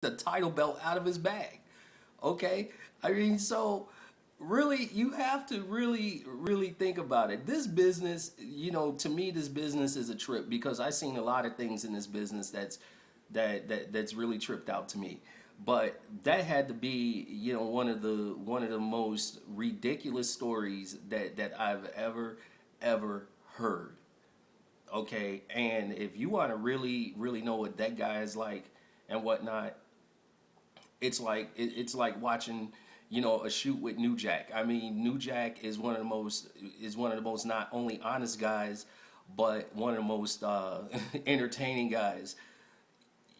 the title belt out of his bag. Okay, I mean, so really, you have to really think about it. This business, to me, this business is a trip because I've seen a lot of things in this business that's really tripped out to me. But that had to be, one of the most ridiculous stories that I've ever heard. Okay, and if you want to really know what that guy is like and whatnot, it's like watching, a shoot with New Jack. I mean, New Jack is one of the most not only honest guys, but one of the most entertaining guys.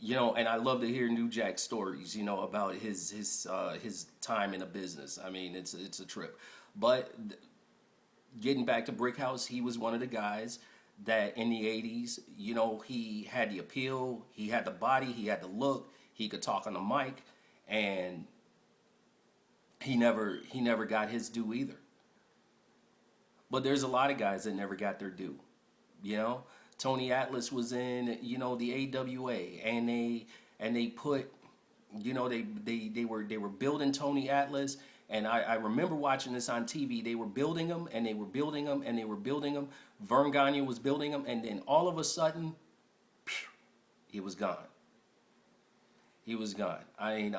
And I love to hear New Jack stories, about his time in the business. I mean, it's a trip. But getting back to Brick House, he was one of the guys that in the 80s, he had the appeal, he had the body, he had the look, he could talk on the mic, and he never got his due either. But there's a lot of guys that never got their due. You know, Tony Atlas was in, the AWA, and they put, they were building Tony Atlas, and I remember watching this on TV. They were building him, and they were building him, and they were building him. Vern Gagne was building him, and then all of a sudden, he was gone. He was gone. I mean,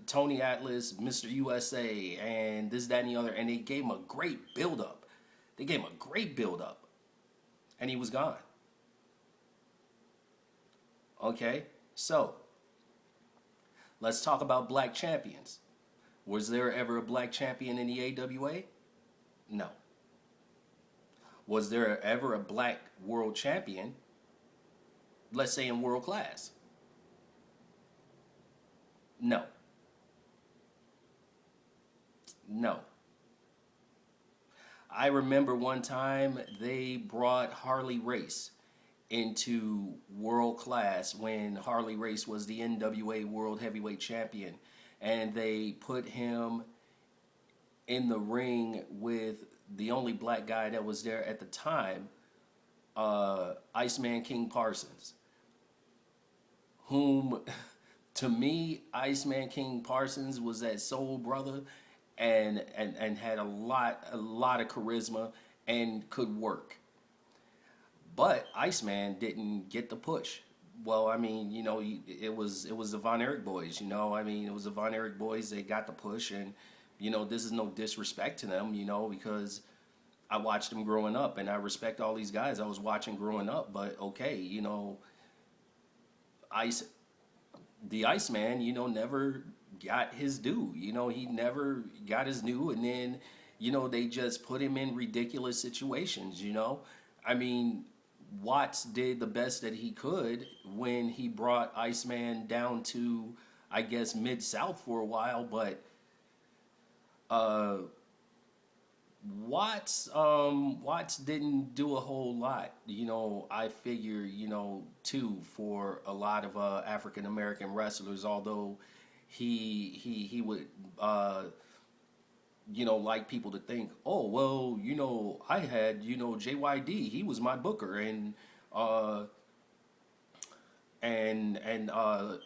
Tony Atlas, Mr. USA, and this, that, and the other, and they gave him a great build up. They gave him a great build up, and he was gone. Okay, so let's talk about black champions. Was there ever a black champion in the AWA? No. Was there ever a black world champion, let's say in world class? No. No. I remember one time they brought Harley Race into world class when Harley Race was the NWA World Heavyweight Champion, and they put him in the ring with the only black guy that was there at the time, Iceman King Parsons, whom to me, Iceman King Parsons was that soul brother, and had a lot of charisma and could work. But Iceman didn't get the push. Well, I mean, it was the Von Erich boys. I mean, it was the Von Erich boys. They got the push, and this is no disrespect to them. Because I watched them growing up, and I respect all these guys I was watching growing up. But okay, Ice, the Iceman, never got his due. He never got his due, and then they just put him in ridiculous situations. I mean, Watts did the best that he could when he brought Iceman down to, I guess, Mid South for a while, but uh, Watts didn't do a whole lot. I figure, too, for a lot of African American wrestlers, although he would like people to think, oh well, I had, JYD, he was my booker, uh and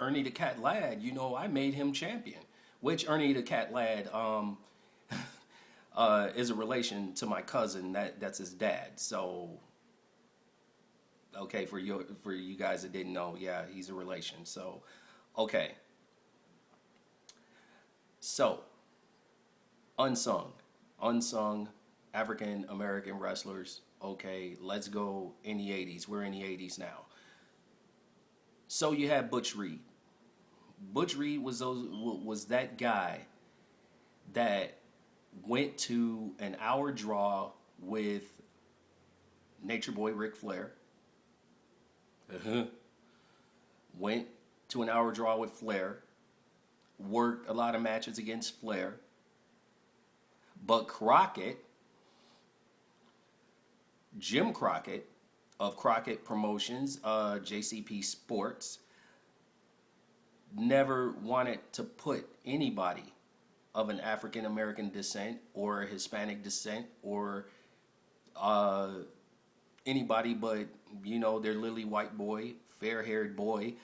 Ernie the Cat Ladd, I made him champion, which Ernie the Cat Ladd is a relation to my cousin, that's his dad. So okay, for you guys that didn't know, yeah, he's a relation. So okay, so unsung African American wrestlers. Okay, let's go in the 80s. We're in the 80s now. So you had Butch Reed. Butch Reed was that guy that went to an hour draw with Nature Boy Ric Flair. Uh-huh. Went to an hour draw with Flair. Worked a lot of matches against Flair. But Jim Crockett of Crockett Promotions, JCP Sports, never wanted to put anybody of an African American descent or Hispanic descent or uh, anybody but, their lily white boy, fair haired boy,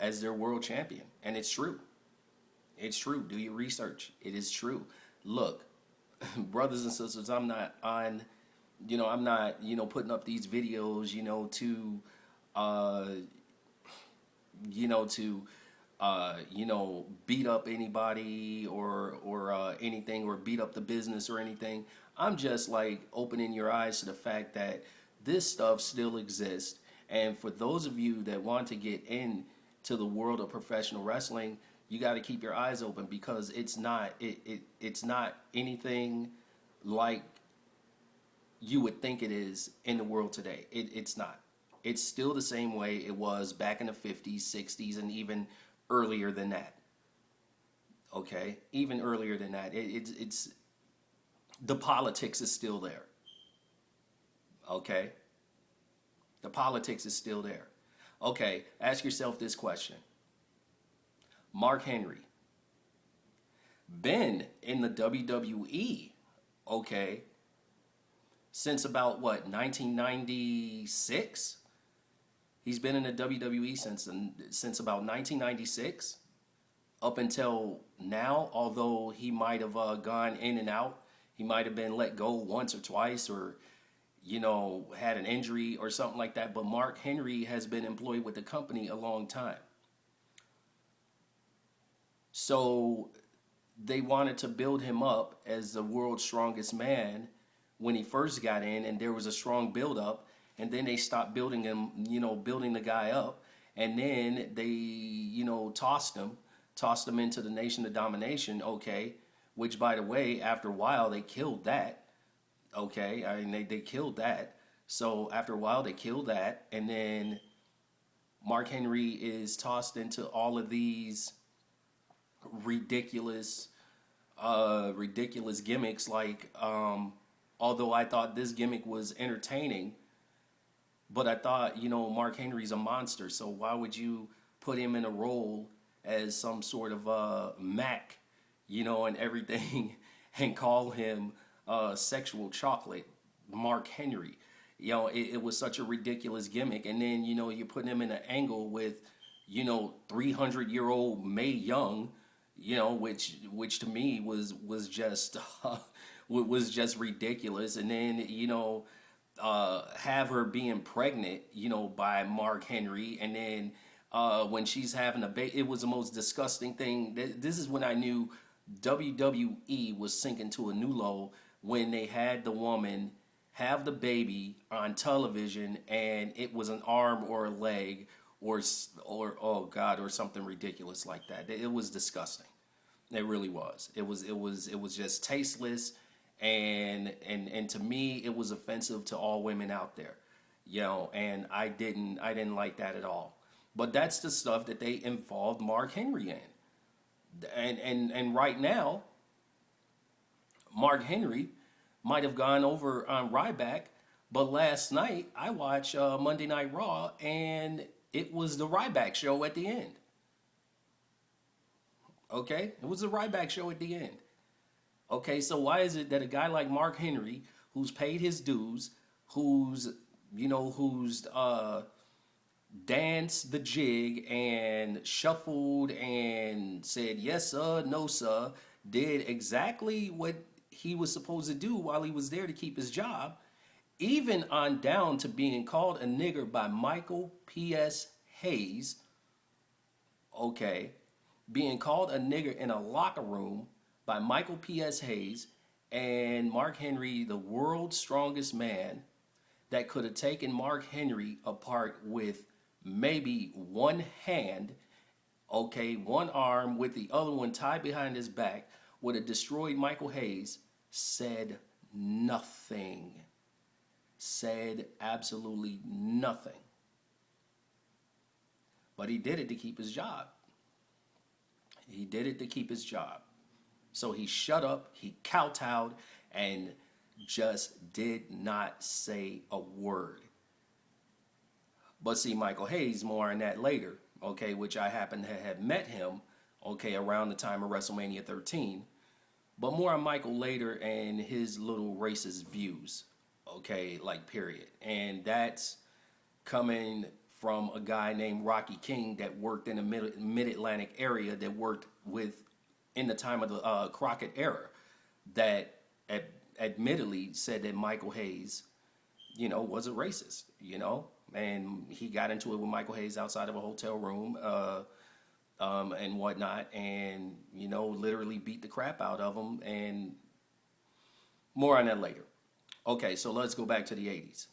as their world champion. And it's true. It's true. Do your research. It is true. Look, brothers and sisters, I'm not on, I'm not, putting up these videos, uh, to, beat up anybody or anything, or beat up the business or anything. I'm just like opening your eyes to the fact that this stuff still exists. And for those of you that want to get into the world of professional wrestling, you got to keep your eyes open, because it's not anything like you would think it is in the world today. It's not. It's still the same way it was back in the 50s, 60s, and even earlier than that. Okay? Even earlier than that. It's the politics is still there. Okay? The politics is still there. Okay, ask yourself this question. Mark Henry, been in the WWE, okay, since about what, 1996? He's been in the WWE since about 1996 up until now, although he might have gone in and out. He might have been let go once or twice, or had an injury or something like that. But Mark Henry has been employed with the company a long time. So they wanted to build him up as the world's strongest man when he first got in, and there was a strong build up, and then they stopped building him, building the guy up, and then they, tossed him into the Nation of Domination, okay, which, by the way, after a while they killed that. Okay, I mean, they killed that. So after a while, they killed that. And then Mark Henry is tossed into all of these ridiculous gimmicks. Like, although I thought this gimmick was entertaining, but I thought, Mark Henry's a monster. So why would you put him in a role as some sort of Mac, and everything, and call him sexual chocolate, Mark Henry? It was such a ridiculous gimmick. And then, you're putting him in an angle with, 300-year-old Mae Young, which to me was just was just ridiculous. And then, have her being pregnant, by Mark Henry. And then when she's having a baby, it was the most disgusting thing. This is when I knew WWE was sinking to a new low, when they had the woman have the baby on television, and it was an arm or a leg or oh God, or something ridiculous like that. It was disgusting. It really was. It was just tasteless, and to me it was offensive to all women out there. And I didn't like that at all. But that's the stuff that they involved Mark Henry in. And right now, Mark Henry might have gone over on Ryback, but last night I watched Monday Night Raw, and it was the Ryback show at the end. Okay? It was the Ryback show at the end. Okay, so why is it that a guy like Mark Henry, who's paid his dues, who's danced the jig and shuffled and said yes sir, no sir, did exactly what he was supposed to do while he was there to keep his job, even on down to being called a nigger by Michael P.S. Hayes, okay, being called a nigger in a locker room by Michael P.S. Hayes, and Mark Henry, the world's strongest man, that could have taken Mark Henry apart with maybe one hand, okay, one arm with the other one tied behind his back, would have destroyed Michael Hayes, said nothing. Said absolutely nothing. But he did it to keep his job. He did it to keep his job. So he shut up, he kowtowed, and just did not say a word. But see, Michael Hayes, more on that later, okay, which I happen to have met him, okay, around the time of WrestleMania 13. But more on Michael later and his little racist views, okay, like period. And that's coming from a guy named Rocky King that worked in the mid-Atlantic area that worked with in the time of the Crockett era that admittedly said that Michael Hayes, was a racist, and he got into it with Michael Hayes outside of a hotel room and whatnot, and literally beat the crap out of him, and more on that later. Okay, so let's go back to the 80s.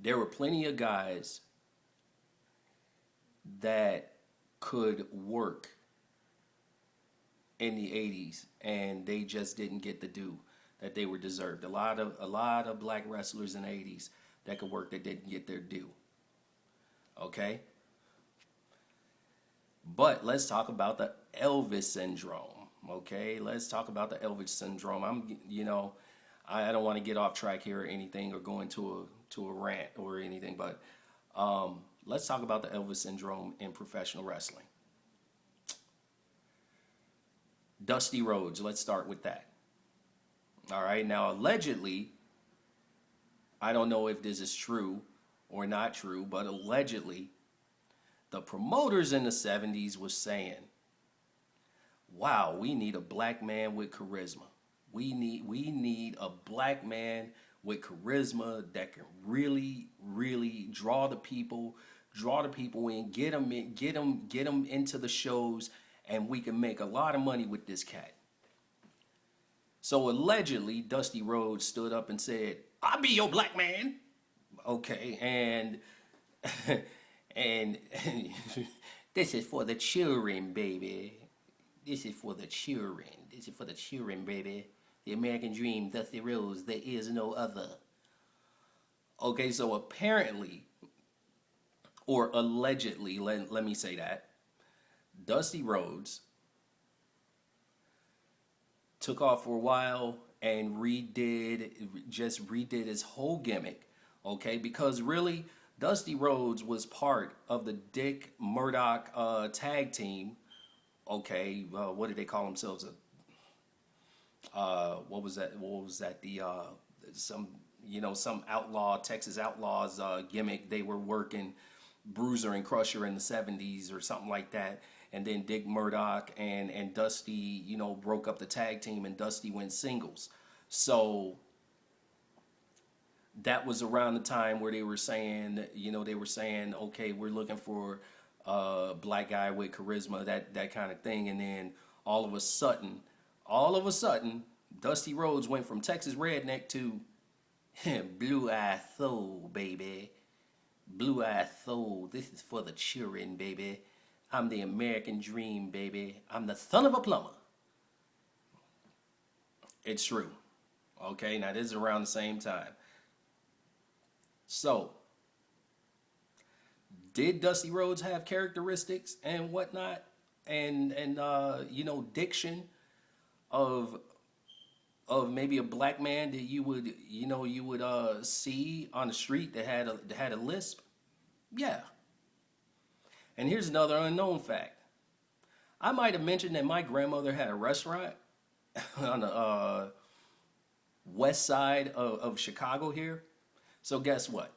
There were plenty of guys that could work in the 80s, and they just didn't get the due that they were deserved. A lot of black wrestlers in the 80s that could work that didn't get their due. Okay? But let's talk about the Elvis syndrome. Okay? Let's talk about the Elvis syndrome. I don't want to get off track here or anything or go into a rant or anything, but let's talk about the Elvis syndrome in professional wrestling. Dusty Rhodes, let's start with that. All right, now allegedly, I don't know if this is true or not true, but allegedly, the promoters in the 70s was saying, wow, we need a black man with charisma. We need a black man with charisma that can really, really draw the people in, get them into the shows, and we can make a lot of money with this cat. So allegedly, Dusty Rhodes stood up and said, "I'll be your black man." Okay, and and this is for the children, baby. This is for the children. This is for the children, baby. The American dream, Dusty Rhodes, there is no other. Okay, so apparently, or allegedly, let me say that, Dusty Rhodes took off for a while and redid his whole gimmick, okay? Because really, Dusty Rhodes was part of the Dick Murdoch tag team, okay? What did they call themselves? What was that? Some outlaw, Texas Outlaws gimmick. They were working Bruiser and Crusher in the 70s or something like that. And then Dick Murdoch and Dusty, broke up the tag team, and Dusty went singles. So that was around the time where they were saying, okay, we're looking for a black guy with charisma, that kind of thing. And then all of a sudden, Dusty Rhodes went from Texas Redneck to Blue Eye Soul, baby. Blue Eye Soul. This is for the children, baby. I'm the American dream, baby. I'm the son of a plumber. It's true. Okay, now this is around the same time. So, did Dusty Rhodes have characteristics and whatnot, and diction of maybe a black man that you would see on the street that had a lisp? Yeah. And here's another unknown fact. I might have mentioned that my grandmother had a restaurant on the west side of Chicago here. So guess what?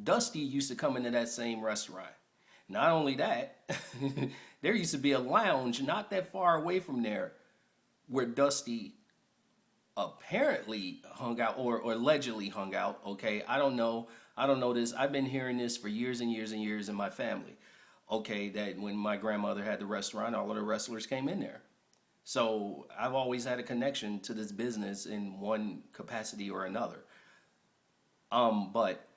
Dusty used to come into that same restaurant. Not only that, there used to be a lounge not that far away from there where Dusty apparently hung out or allegedly hung out. Okay, I don't know this. I've been hearing this for years and years and years in my family. Okay, that when my grandmother had the restaurant, all of the wrestlers came in there. So I've always had a connection to this business in one capacity or another. But